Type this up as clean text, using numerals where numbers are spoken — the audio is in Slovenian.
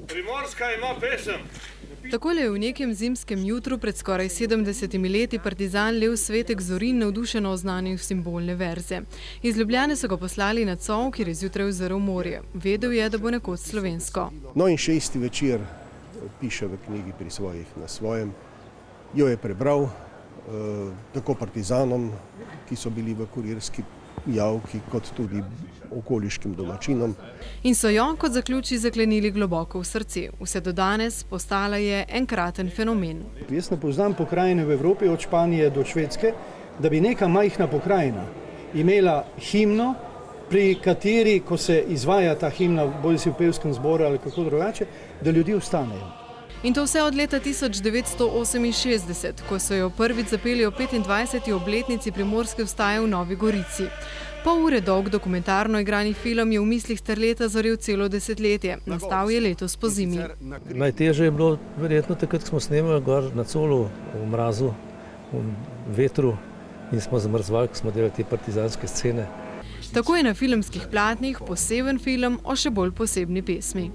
Primorska ima pesem. Takole je v nekem zimskem jutru pred skoraj 70 leti partizan Lev Svetek Zorin navdušeno oznanil simbolne verze. Iz Ljubljane so ga poslali na Col, kjer je zjutraj uzrl morje. Vedel je, da bo nekoč slovensko. No in 6. večer piše v knjigi pri svojih na svojem. Jo je prebral tako partizanom, ki so bili v kurirski javki, kot tudi okoliškim domačinom. In so jo, kot zaključi, zaklenili globoko v srce. Vse do danes postala je enkraten fenomen. Jaz ne poznam pokrajine v Evropi, od Španije do Švedske, da bi neka majhna pokrajina imela himno, pri kateri, ko se izvaja ta himna, bolj si v pevskem zboru ali kako drugače, da ljudje ostanejo. In to vse od leta 1968, ko so jo prvič zapeli o 25. obletnici primorske vstaje v Novi Gorici. Pol ure dolg dokumentarno igrani film je v mislih Terleta zorel celo desetletje. Nastal je letos pozimi. Najtežje je bilo verjetno takrat, ko smo snemali gor na Colu, v mrazu, v vetru in smo zamrzvali, ko smo delali te partizanske scene. Tako je na filmskih platnih poseben film o še bolj posebni pesmi.